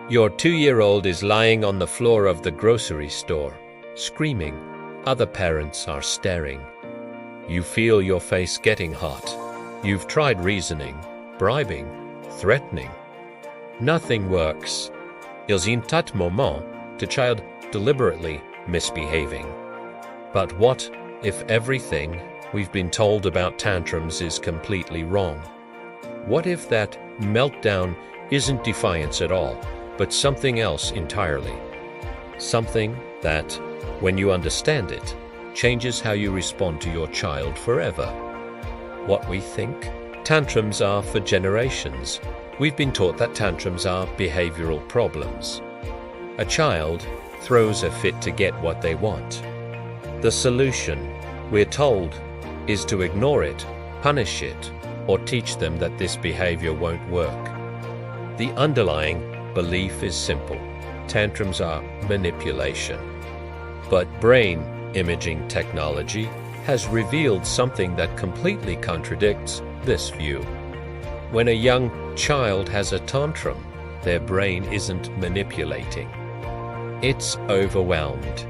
Your 2-year-old is lying on the floor of the grocery store, screaming. Other parents are staring. You feel your face getting hot. You've tried reasoning, bribing, threatening. Nothing works. Ils in tat moment, the child deliberately misbehaving. But what if everything we've been told about tantrums is completely wrong? What if that meltdown isn't defiance at all, but something else entirely? Something that, when you understand it, changes how you respond to your child forever. What we think tantrums are for generations. We've been taught that tantrums are behavioral problems. A child throws a fit to get what they want. The solution, we're told, is to ignore it, punish it, or teach them that this behavior won't work. The underlying belief is simple. Tantrums are manipulation. But brain imaging technology has revealed something that completely contradicts this view. When a young child has a tantrum, their brain isn't manipulating. It's overwhelmed.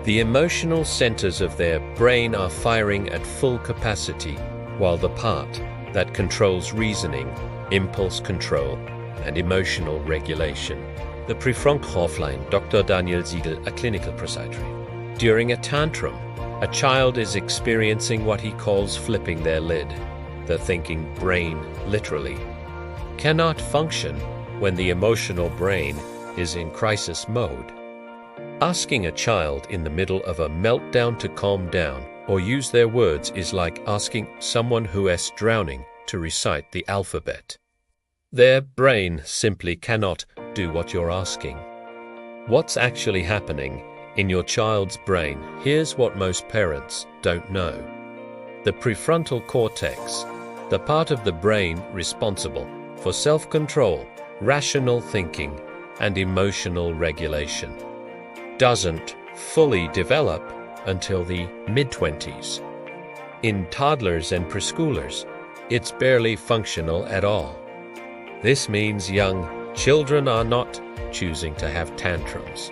The emotional centers of their brain are firing at full capacity, while the part that controls reasoning, impulse control, and emotional regulation. The prefrontal line, Dr. Daniel Siegel, a clinical psychiatrist. During a tantrum, a child is experiencing what he calls flipping their lid. The thinking brain, literally, cannot function when the emotional brain is in crisis mode. Asking a child in the middle of a meltdown to calm down or use their words is like asking someone who is drowning to recite the alphabet. Their brain simply cannot do what you're asking. What's actually happening in your child's brain? Here's what most parents don't know. The prefrontal cortex, the part of the brain responsible for self-control, rational thinking, and emotional regulation, doesn't fully develop until the mid-20s. In toddlers and preschoolers, it's barely functional at all. This means young children are not choosing to have tantrums.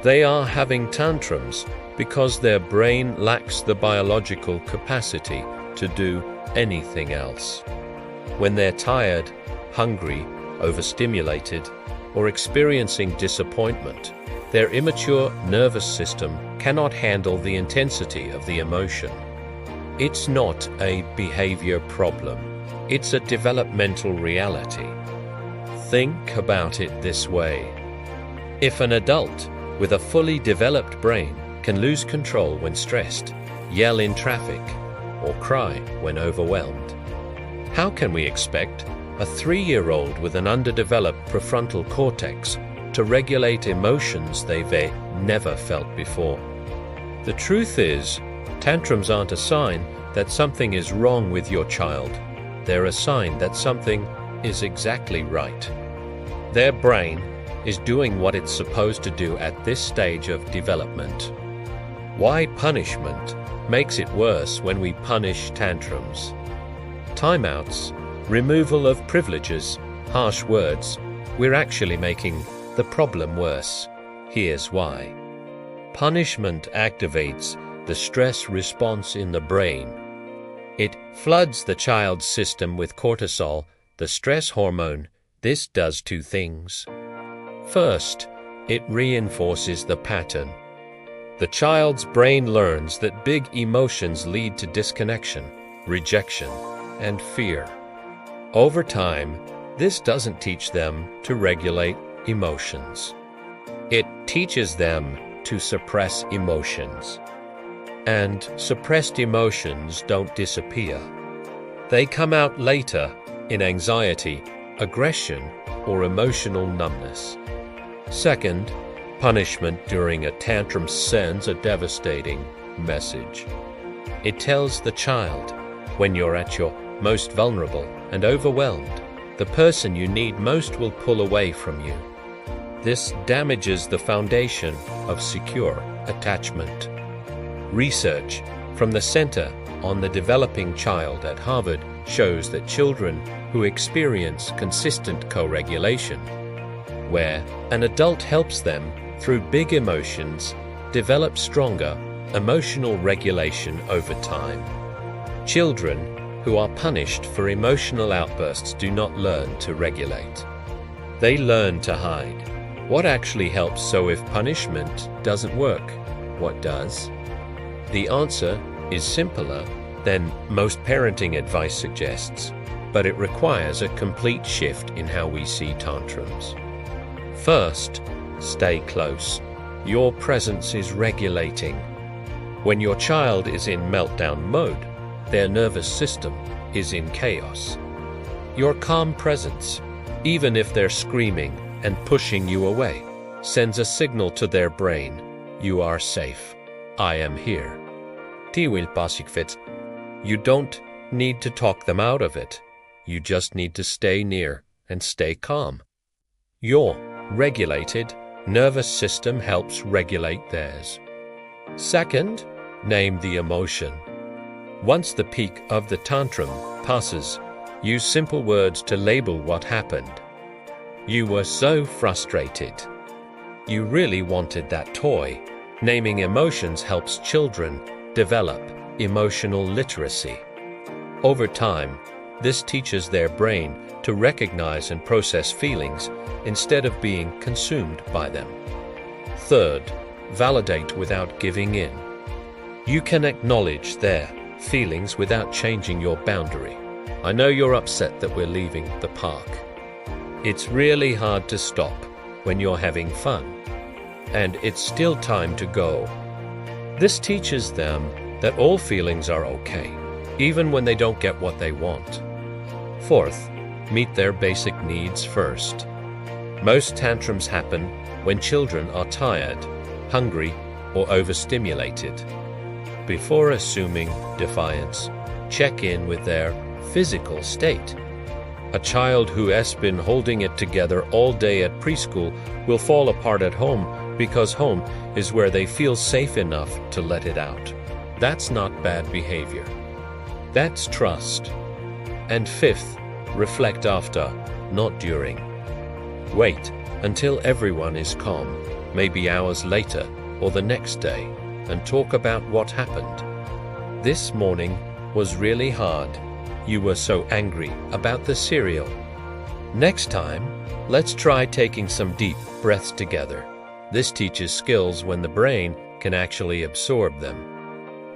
They are having tantrums because their brain lacks the biological capacity to do anything else. When they're tired, hungry, overstimulated, or experiencing disappointment, their immature nervous system cannot handle the intensity of the emotion. It's not a behavior problem. It's a developmental reality. Think about it this way. If an adult with a fully developed brain can lose control when stressed, yell in traffic, or cry when overwhelmed, how can we expect a 3-year-old with an underdeveloped prefrontal cortex to regulate emotions they've never felt before? The truth is, tantrums aren't a sign that something is wrong with your child. They're a sign that something is exactly right. Their brain is doing what it's supposed to do at this stage of development. Why punishment makes it worse when we punish tantrums? Timeouts, removal of privileges, harsh words, we're actually making the problem worse. Here's why. Punishment activates the stress response in the brain. It floods the child's system with cortisol, the stress hormone. This does 2 things. First, it reinforces the pattern. The child's brain learns that big emotions lead to disconnection, rejection, and fear. Over time, this doesn't teach them to regulate emotions. It teaches them to suppress emotions. And suppressed emotions don't disappear. They come out later in anxiety, aggression, or emotional numbness. Second, punishment during a tantrum sends a devastating message. It tells the child, when you're at your most vulnerable and overwhelmed, the person you need most will pull away from you. This damages the foundation of secure attachment. Research from the Center on the Developing Child at Harvard shows that children who experience consistent co-regulation where an adult helps them, through big emotions, develop stronger emotional regulation over time. Children who are punished for emotional outbursts do not learn to regulate. They learn to hide. What actually helps? So if punishment doesn't work, what does? The answer is simpler than most parenting advice suggests, but it requires a complete shift in how we see tantrums. First, stay close. Your presence is regulating. When your child is in meltdown mode, their nervous system is in chaos. Your calm presence, even if they're screaming and pushing you away, sends a signal to their brain, you are safe. I am here. You don't need to talk them out of it. You just need to stay near and stay calm. Your regulated nervous system helps regulate theirs. Second, name the emotion. Once the peak of the tantrum passes, use simple words to label what happened. You were so frustrated. You really wanted that toy. Naming emotions helps children develop emotional literacy. Over time, this teaches their brain to recognize and process feelings instead of being consumed by them. Third, validate without giving in. You can acknowledge their feelings without changing your boundary. I know you're upset that we're leaving the park. It's really hard to stop when you're having fun, and it's still time to go. This teaches them that all feelings are okay, even when they don't get what they want. Fourth, meet their basic needs first. Most tantrums happen when children are tired, hungry, or overstimulated. Before assuming defiance, check in with their physical state. A child who has been holding it together all day at preschool will fall apart at home because home is where they feel safe enough to let it out. That's not bad behavior. That's trust. And fifth, reflect after, not during. Wait until everyone is calm, maybe hours later or the next day, and talk about what happened. This morning was really hard. You were so angry about the cereal. Next time, let's try taking some deep breaths together. This teaches skills when the brain can actually absorb them.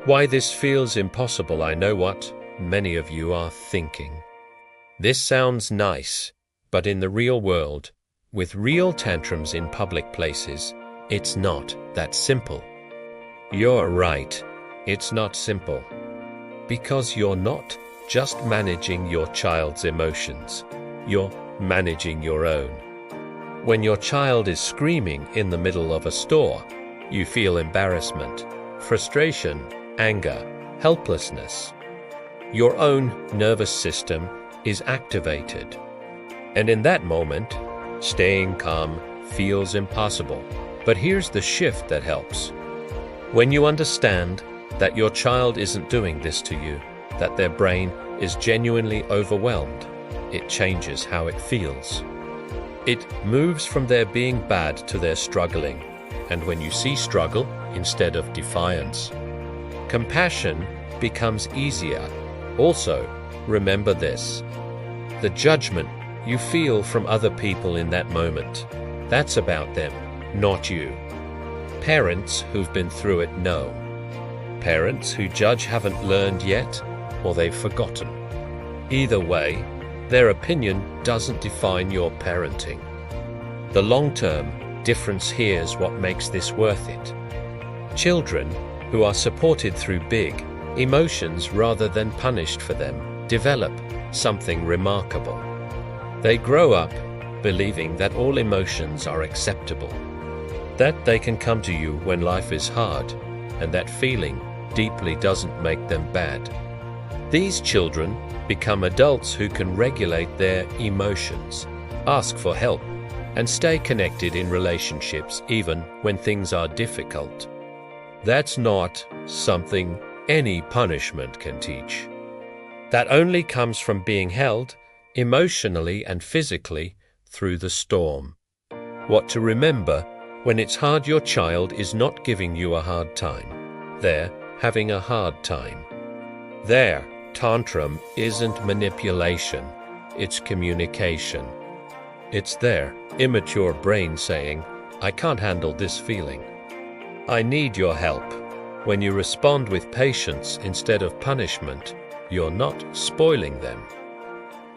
Why this feels impossible, I know what many of you are thinking. This sounds nice, but in the real world, with real tantrums in public places, it's not that simple. You're right, it's not simple. Because you're not just managing your child's emotions, you're managing your own. When your child is screaming in the middle of a store, you feel embarrassment, frustration, anger, helplessness. Your own nervous system is activated. And in that moment, staying calm feels impossible. But here's the shift that helps. When you understand that your child isn't doing this to you, that their brain is genuinely overwhelmed, it changes how it feels. It moves from their being bad to their struggling, and when you see struggle instead of defiance, compassion becomes easier. Also, remember this: the judgment you feel from other people in that moment, that's about them, not you. Parents who've been through it know. Parents who judge haven't learned yet, or they've forgotten. Either way, their opinion doesn't define your parenting. The long-term difference here is what makes this worth it. Children who are supported through big emotions rather than punished for them develop something remarkable. They grow up believing that all emotions are acceptable, that they can come to you when life is hard, and that feeling deeply doesn't make them bad. These children become adults who can regulate their emotions, ask for help, and stay connected in relationships even when things are difficult. That's not something any punishment can teach. That only comes from being held emotionally and physically through the storm. What to remember when it's hard your child is not giving you a hard time. They're having a hard time. Their tantrum isn't manipulation, it's communication. It's their immature brain saying, I can't handle this feeling. I need your help. When you respond with patience instead of punishment, you're not spoiling them.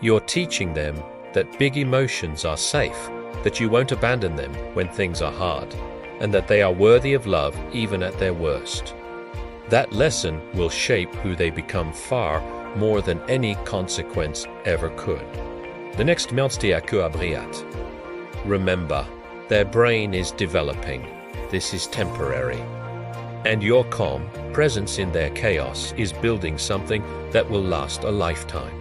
You're teaching them that big emotions are safe, that you won't abandon them when things are hard, and that they are worthy of love even at their worst. That lesson will shape who they become far more than any consequence ever could. The next meltdowns à queue abriate. Remember, their brain is developing. This is temporary. And your calm presence in their chaos is building something that will last a lifetime.